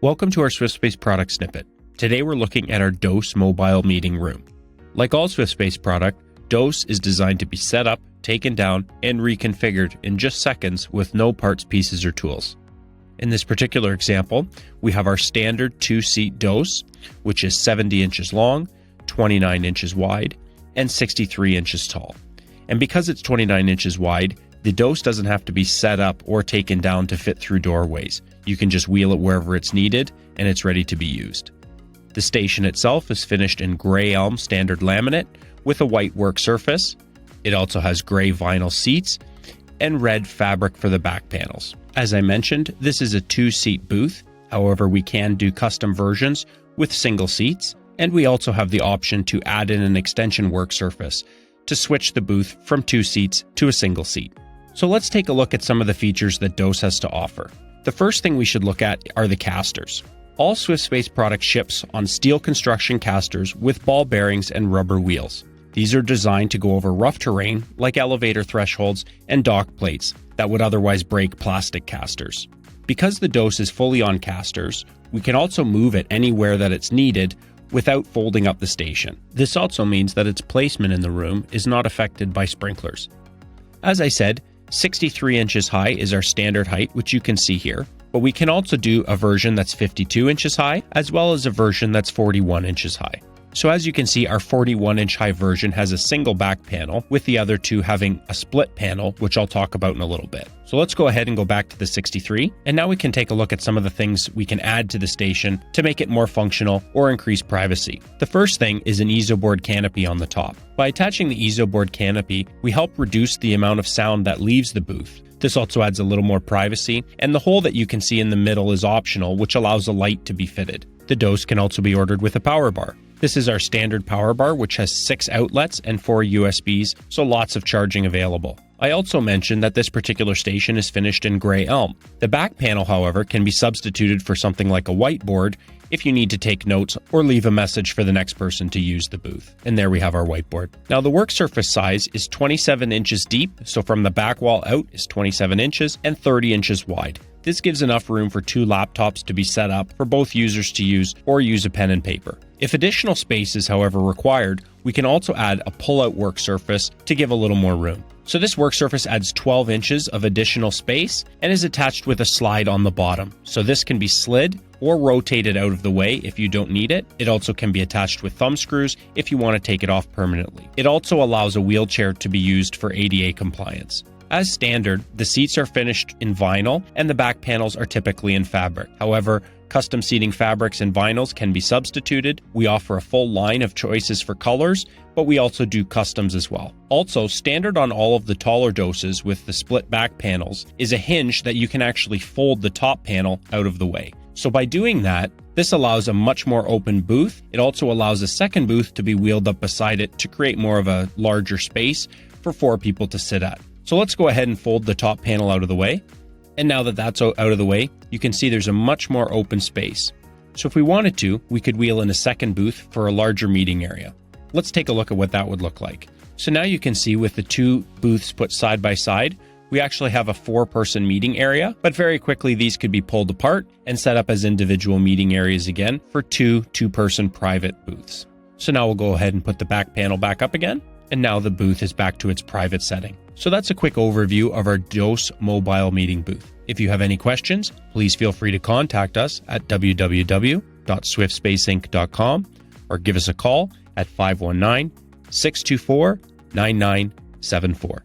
Welcome to our Swiftspace product snippet. Today we're looking at our DOS mobile meeting room. Like all Swiftspace product, DOS is designed to be set up, taken down, and reconfigured in just seconds with no parts, pieces, or tools. In this particular example, we have our standard 2-seat DOS, which is 70 inches long, 29 inches wide, and 63 inches tall. And because it's 29 inches wide, the DOS doesn't have to be set up or taken down to fit through doorways. You can just wheel it wherever it's needed, and it's ready to be used. The station itself is finished in gray elm standard laminate with a white work surface. It also has gray vinyl seats and red fabric for the back panels. As I mentioned, this is a 2-seat booth. However, we can do custom versions with single seats, and we also have the option to add in an extension work surface to switch the booth from 2 seats to a single seat. So let's take a look at some of the features that DOS has to offer. The first thing we should look at are the casters. All Swiftspace product ships on steel construction casters with ball bearings and rubber wheels. These are designed to go over rough terrain like elevator thresholds and dock plates that would otherwise break plastic casters. Because the DOS is fully on casters, we can also move it anywhere that it's needed without folding up the station. This also means that its placement in the room is not affected by sprinklers. As I said, 63 inches high is our standard height, which you can see here, but we can also do a version that's 52 inches high, as well as a version that's 41 inches high. So as you can see, our 41-inch high version has a single back panel, with the other two having a split panel, which I'll talk about in a little bit. So let's go ahead and go back to the 63, and now we can take a look at some of the things we can add to the station to make it more functional or increase privacy. The first thing is an EzoBoard canopy on the top. By attaching the EzoBoard canopy, we help reduce the amount of sound that leaves the booth. This also adds a little more privacy, and the hole that you can see in the middle is optional, which allows a light to be fitted. The DOS can also be ordered with a power bar. This is our standard power bar, which has 6 outlets and 4 USBs, so lots of charging available. I also mentioned that this particular station is finished in gray elm. The back panel, however, can be substituted for something like a whiteboard if you need to take notes or leave a message for the next person to use the booth. And there we have our whiteboard. Now the work surface size is 27 inches deep, so from the back wall out is 27 inches and 30 inches wide. This gives enough room for 2 laptops to be set up for both users to use or use a pen and paper. If additional space is, however, required, we can also add a pull-out work surface to give a little more room. So this work surface adds 12 inches of additional space and is attached with a slide on the bottom. So this can be slid or rotated out of the way if you don't need it. It also can be attached with thumb screws if you want to take it off permanently. It also allows a wheelchair to be used for ADA compliance. As standard, the seats are finished in vinyl and the back panels are typically in fabric. However, custom seating fabrics and vinyls can be substituted. We offer a full line of choices for colors, but we also do customs as well. Also, standard on all of the taller DOSes with the split back panels is a hinge that you can actually fold the top panel out of the way. So by doing that, this allows a much more open booth. It also allows a second booth to be wheeled up beside it to create more of a larger space for 4 people to sit at. So let's go ahead and fold the top panel out of the way. And now that that's out of the way, you can see there's a much more open space. So if we wanted to, we could wheel in a second booth for a larger meeting area. Let's take a look at what that would look like. So now you can see with the 2 booths put side by side, we actually have a 4-person meeting area, but very quickly these could be pulled apart and set up as individual meeting areas again for 2 2-person private booths. So now we'll go ahead and put the back panel back up again. And now the booth is back to its private setting. So that's a quick overview of our DOS mobile meeting booth. If you have any questions, please feel free to contact us at www.swiftspaceinc.com or give us a call at 519-624-9974.